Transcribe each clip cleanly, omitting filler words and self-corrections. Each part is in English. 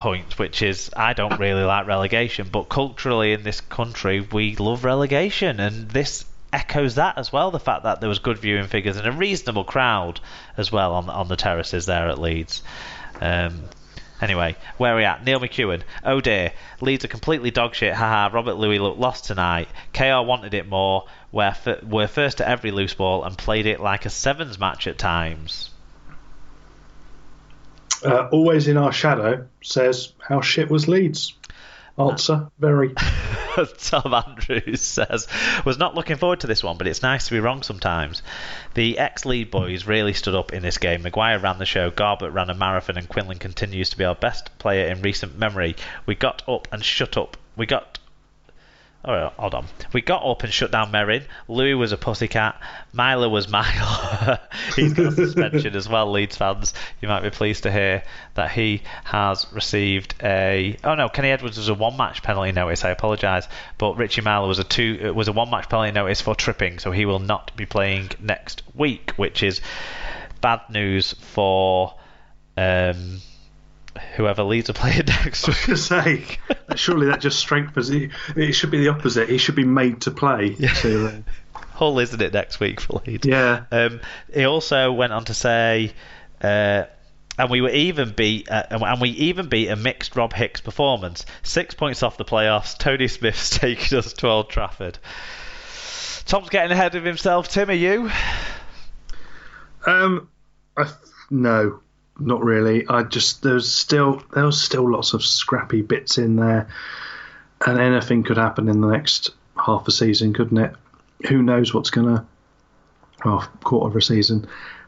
point, which is I don't really like relegation, but culturally in this country we love relegation, and this echoes that as well. The fact that there was good viewing figures and a reasonable crowd as well on the terraces there at Leeds. Anyway, where are we at? Neil McEwen. Oh dear, Leeds are completely dog shit. Haha, Robert Louis looked lost tonight. KR wanted it more. We're first to every loose ball and played it like a sevens match at times. Always in our shadow says, how shit was Leeds? Answer, very. Tom Andrews says, was not looking forward to this one, but it's nice to be wrong sometimes. The ex-Lead boys really stood up in this game. Maguire ran the show, Garbett ran a marathon, and Quinlan continues to be our best player in recent memory. We got up and shut up. Hold on. We got up and shut down Merrin. Louis was a pussycat. Myler was Mile. He's got a suspension as well, Leeds fans. You might be pleased to hear that he has received a... Oh no, Kenny Edwards was a one-match penalty notice. I apologise. But Richie Myler was a one-match penalty notice for tripping, so he will not be playing next week, which is bad news for... whoever Leeds are playing next week. I was going to say, surely that just strengthens it. It should be the opposite. He should be made to play. Yeah. Hull, isn't it, next week for Leeds? Yeah. He also went on to say, and we even beat a mixed Rob Hicks performance. 6 points off the playoffs. Tony Smith's taking us to Old Trafford. Tom's getting ahead of himself. Tim, are you? No. Not really. There was still lots of scrappy bits in there, and anything could happen in the next half a season, couldn't it? Who knows what's gonna? Quarter of a season.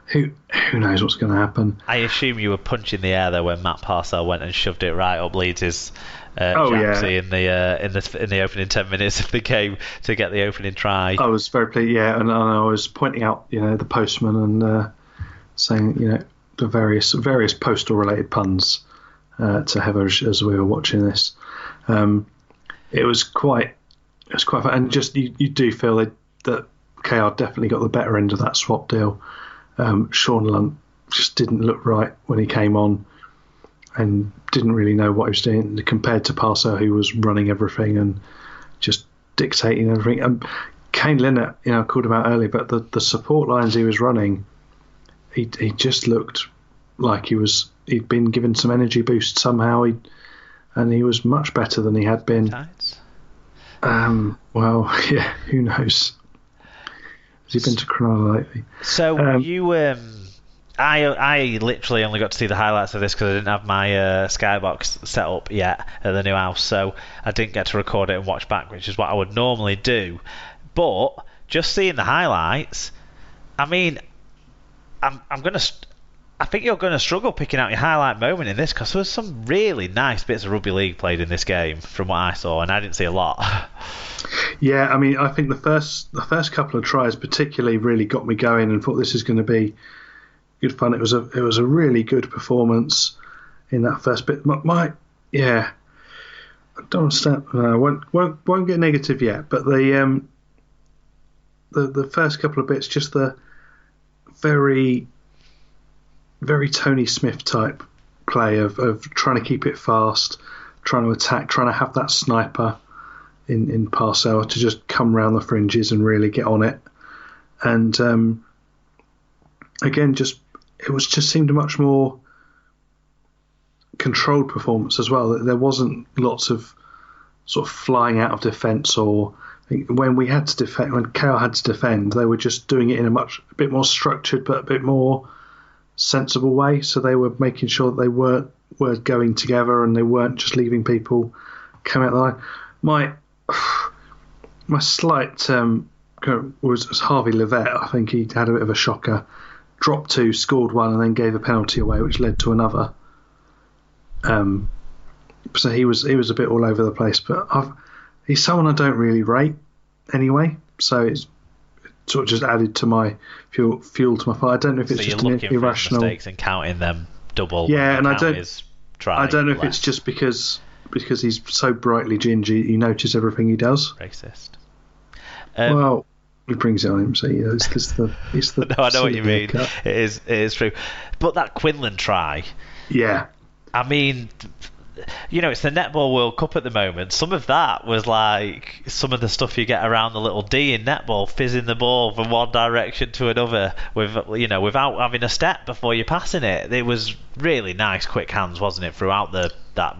Who knows what's gonna happen? I assume you were punching the air there when Matt Parcell went and shoved it right up Leeds' in the opening 10 minutes of the game to get the opening try. I was very pleased. Yeah, and I was pointing out, the postman and saying, the various postal related puns to Heather as we were watching this. It was quite fun, and just you do feel that KR definitely got the better end of that swap deal. Sean Lunt just didn't look right when he came on and didn't really know what he was doing compared to Parser, who was running everything and just dictating everything. Kane Linnett, I called him out earlier, but the support lines he was running, he just looked like he'd been given some energy boost somehow, and he was much better than he had been. Well, yeah, who knows? Has he been to Cronulla lately? So you, I literally only got to see the highlights of this because I didn't have my Skybox set up yet at the new house, so I didn't get to record it and watch back, which is what I would normally do. But just seeing the highlights, I mean, I think you're going to struggle picking out your highlight moment in this because there was some really nice bits of rugby league played in this game from what I saw, and I didn't see a lot. Yeah, I mean, I think the first couple of tries particularly really got me going and thought this is going to be good fun. It was a really good performance in that first bit. I don't understand. I won't get negative yet, but the first couple of bits, just the very, very Tony Smith type play of trying to keep it fast, trying to attack, trying to have that sniper in Parcell to just come round the fringes and really get on it. And again, it seemed a much more controlled performance as well. There wasn't lots of sort of flying out of defence, or when we had to defend, when KR had to defend, they were just doing it in a bit more structured but a bit more sensible way. So they were making sure that they were going together and they weren't just leaving people come out the line. My slight was Harvey Levette. I think he had a bit of a shocker. Dropped two, scored one, and then gave a penalty away, which led to another. So he was a bit all over the place, but he's someone I don't really rate anyway. So it's sort of just added to my fuel to my fire. I don't know if it's just an irrational for mistakes and counting them double. Yeah, and I don't know if it's just because he's so brightly ginger, you notice everything he does. Racist. Well, he brings it on him, so it's the no, I know what you mean. It is true. But that Quinlan try, yeah. I mean, it's the Netball World Cup at the moment. Some of that was like some of the stuff you get around the little D in netball, fizzing the ball from one direction to another without having a step before you're passing it. It was really nice, quick hands, wasn't it, throughout that?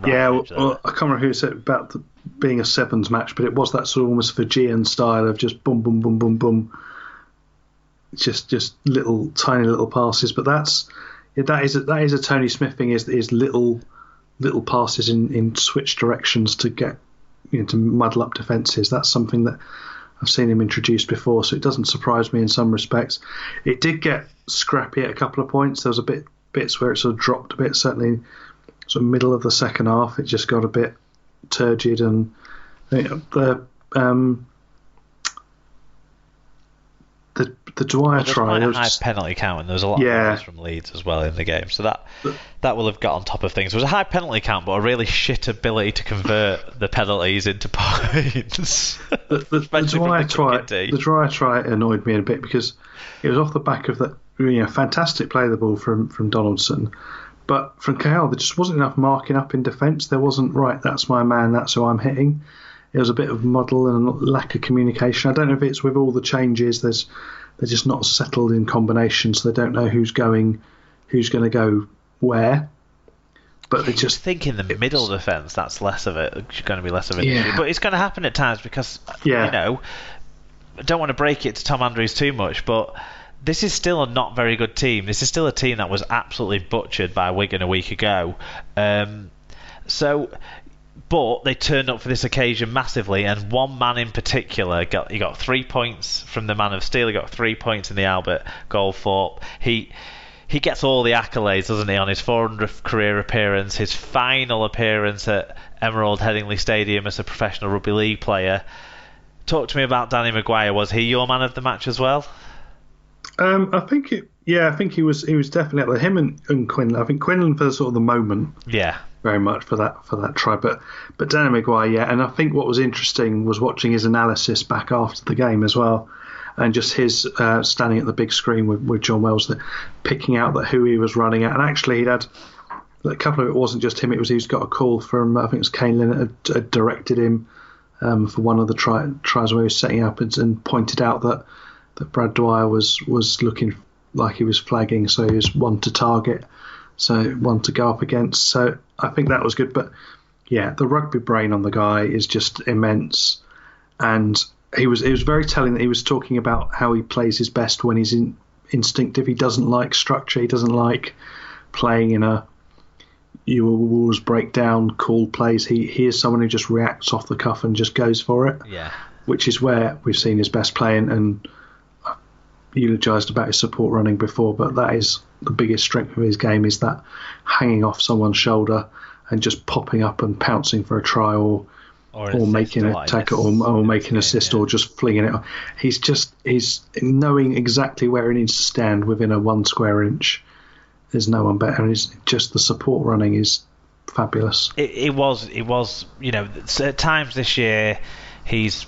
Yeah, well, I can't remember who said about being a sevens match, but it was that sort of almost Fijian style of just boom, boom, boom, boom, boom, just little tiny little passes. But that is a Tony Smith thing. Is little passes in switch directions to get to muddle up defences. That's something that I've seen him introduce before, so it doesn't surprise me in some respects. It did get scrappy at a couple of points. There was bits where it sort of dropped a bit. Certainly, sort of middle of the second half, it just got a bit turgid, and the Dwyer try. There was quite a high penalty count, and there was a lot of goals from Leeds as well in the game, so that will have got on top of things. There was a high penalty count, but a really shit ability to convert the penalties into points. The Dwyer try annoyed me a bit because it was off the back of that fantastic play of the ball from Donaldson, but from Cahill there just wasn't enough marking up in defence. There wasn't, right, that's my man, that's who I'm hitting. It was a bit of muddle and lack of communication. I don't know if it's with all the changes. They're just not settled in combinations. So they don't know who's going to go where. But they just think in the middle defence that's less of it. It's going to be less of an issue. But it's going to happen at times because I don't want to break it to Tom Andrews too much, but this is still a not very good team. This is still a team that was absolutely butchered by Wigan a week ago. But they turned up for this occasion massively, and one man in particular got 3 points from the man of steel. He got 3 points in the Albert Goldthorpe. He gets all the accolades, doesn't he, on his 400th career appearance, his final appearance at Emerald Headingley Stadium as a professional rugby league player. Talk to me about Danny Maguire. Was he your man of the match as well? I think he was definitely him and Quinlan. I think Quinlan for sort of the moment. Yeah. Very much for that try, but Danny Maguire, and I think what was interesting was watching his analysis back after the game as well, and just his standing at the big screen with John Wells, picking out who he was running at, and actually he'd had a couple of it wasn't just him; he's got a call from I think it was Kane Lynott had directed him for one of the tries where he was setting up and pointed out that Brad Dwyer was looking like he was flagging, so he was one to target. So one to go up against. So I think that was good. But yeah, the rugby brain on the guy is just immense. And it was very telling that he was talking about how he plays his best when he's instinctive. He doesn't like structure. He doesn't like playing in you will always break down, cool plays. He is someone who just reacts off the cuff and just goes for it. Yeah. Which is where we've seen his best playing, and eulogised about his support running before, but that is the biggest strength of his game, is that hanging off someone's shoulder and just popping up and pouncing for a try or making a tackle or making an assist or just flinging it. He's knowing exactly where he needs to stand within a 1 square inch. There's no one better. And just the support running is fabulous. It was at times this year he's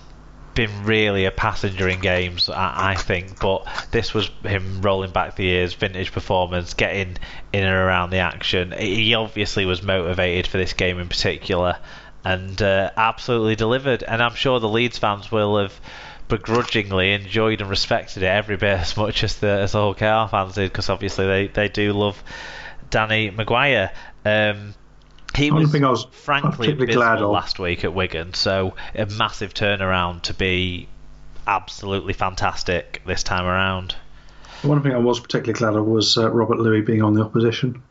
been really a passenger in games, I think, but this was him rolling back the years, vintage performance, getting in and around the action. He obviously was motivated for this game in particular, and absolutely delivered. And I'm sure the Leeds fans will have begrudgingly enjoyed and respected it every bit as much as the Hull KR fans did, because obviously they do love Danny Maguire. He was frankly abysmal last week at Wigan, so a massive turnaround to be absolutely fantastic this time around. One thing I was particularly glad of was Robert Louis being on the opposition.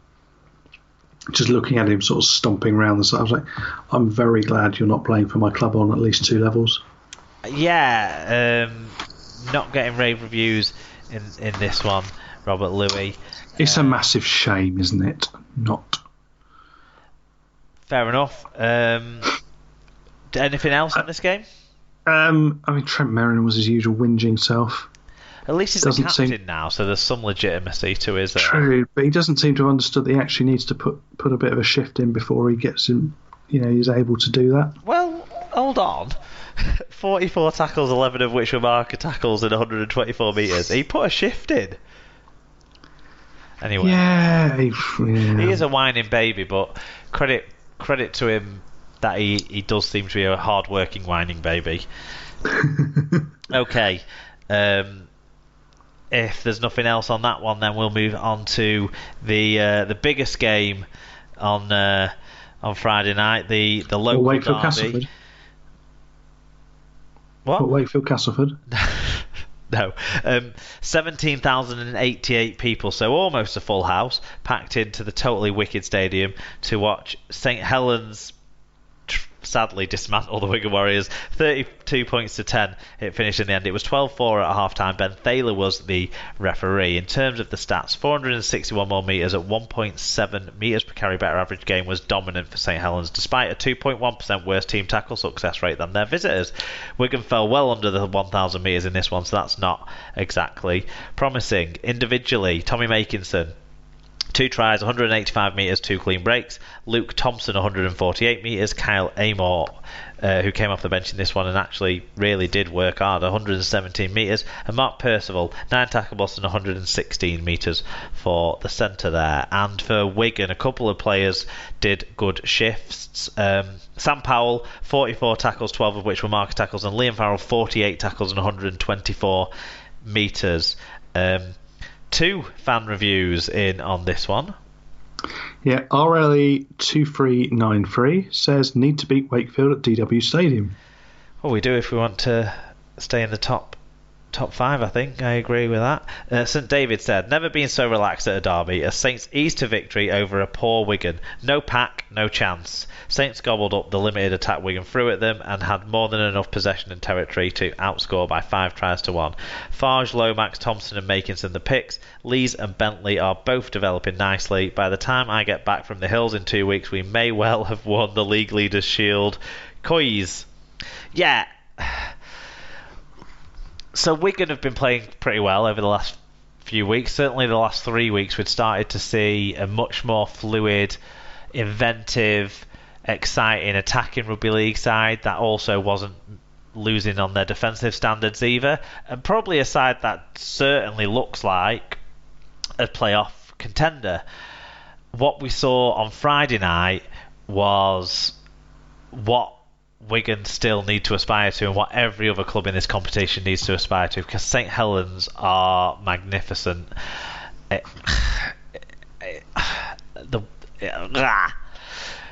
Just looking at him sort of stomping around the side, I was like, I'm very glad you're not playing for my club on at least 2 levels. Yeah, not getting rave reviews in this one, Robert Louis. It's a massive shame, isn't it? Not. Fair enough. Anything else in this game? Trent Merrin was his usual whinging self. At least he's the captain now, so there's some legitimacy to his. True, but he doesn't seem to have understood that he actually needs to put a bit of a shift in before he gets in. He's able to do that. Well, hold on. 44 tackles, 11 of which were marker tackles, and 124 metres. He put a shift in. Anyway. Yeah. He is a whining baby, but credit credit to him that he does seem to be a hard-working, whining baby. Okay. If there's nothing else on that one, then we'll move on to the biggest game on Friday night, the local Wakefield derby. Castleford. What? Wakefield Castleford. No. 17,088 people, so almost a full house, packed into the totally wicked stadium to watch St Helens sadly dismantle the Wigan Warriors 32 points to 10. It finished in the end. It was 12-4 at half time. Ben Thaler was the referee. In terms of the stats, 461 more metres at 1.7 metres per carry better average game was dominant for St Helens, despite a 2.1% worse team tackle success rate than their visitors. Wigan fell well under the 1,000 metres in this one, so that's not exactly promising. Individually, Tommy Makinson, 2 tries, 185 metres, 2 clean breaks. Luke Thompson, 148 metres. Kyle Amor, who came off the bench in this one and actually really did work hard, 117 metres. And Mark Percival, 9 tackle and 116 metres for the centre there. And for Wigan, a couple of players did good shifts. Sam Powell, 44 tackles, 12 of which were marker tackles. And Liam Farrell, 48 tackles and 124 metres. 2 fan reviews in on this one. Yeah, RLE2393 says need to beat Wakefield at DW Stadium. Well, we do if we want to stay in the top 5, I think. I agree with that. St David said, never been so relaxed at a derby. As Saints eased to victory over a poor Wigan. No pack, no chance. Saints gobbled up the limited attack Wigan threw at them and had more than enough possession and territory to outscore by 5 tries to 1. Farge, Lomax, Thompson and Makinson the picks. Lees and Bentley are both developing nicely. By the time I get back from the hills in 2 weeks, we may well have won the League Leaders' Shield. Coys. Yeah. So Wigan have been playing pretty well over the last few weeks. Certainly the last 3 weeks we'd started to see a much more fluid, inventive, exciting attacking Rugby League side that also wasn't losing on their defensive standards either. And probably a side that certainly looks like a playoff contender. What we saw on Friday night was what Wigan still need to aspire to and what every other club in this competition needs to aspire to, because St Helens are magnificent.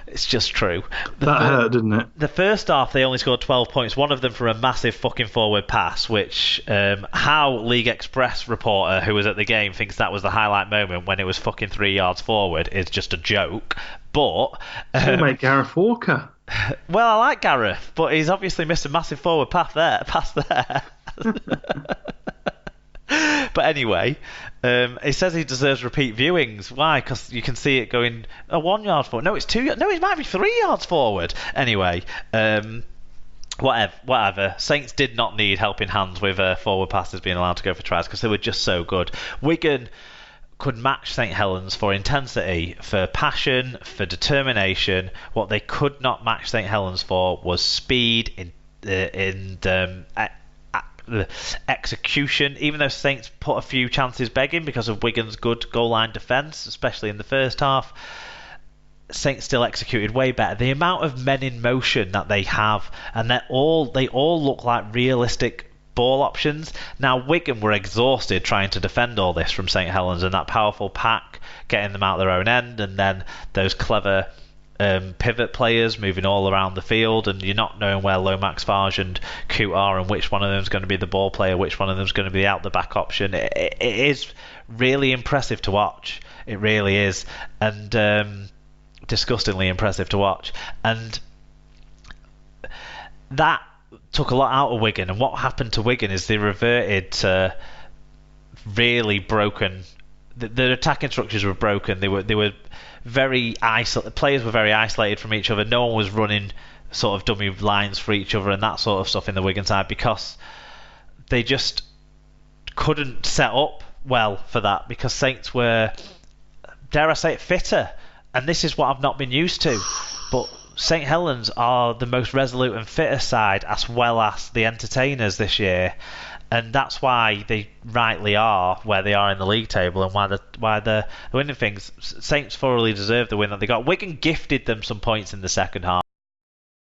It's just true. That hurt, didn't it? The first half they only scored 12 points, one of them from a massive fucking forward pass, which how League Express reporter who was at the game thinks that was the highlight moment when it was fucking 3 yards forward is just a joke. But mate, Gareth Walker. Well, I like Gareth, but he's obviously missed a massive forward pass there. But anyway, he says he deserves repeat viewings. Why? Because you can see it going 1 yard forward. No, it's 2 yards. No, it might be 3 yards forward. Anyway, whatever. Saints did not need helping hands with forward passes being allowed to go for tries because they were just so good. Wigan could match St Helens for intensity, for passion, for determination. What they could not match St Helens for was speed in execution. Even though Saints put a few chances begging because of Wigan's good goal line defence, especially in the first half, Saints still executed way better. The amount of men in motion that they have, and they all look like realistic ball options. Now Wigan were exhausted trying to defend all this from St Helens and that powerful pack getting them out their own end, and then those clever pivot players moving all around the field, and you're not knowing where Lomax, Farge and Coote are and which one of them is going to be the ball player, which one of them is going to be out the back option. It is really impressive to watch. It really is, and disgustingly impressive to watch. And that took a lot out of Wigan, and what happened to Wigan is they reverted to really broken. The attacking structures were broken. They were very isolated. Players were very isolated from each other. No one was running sort of dummy lines for each other and that sort of stuff in the Wigan side because they just couldn't set up well for that, because Saints were, dare I say it, fitter. And this is what I've not been used to. But St Helens are the most resolute and fittest side, as well as the entertainers this year, and that's why they rightly are where they are in the league table, and why they're winning things. Saints thoroughly deserve the win that they got. Wigan gifted them some points in the second half.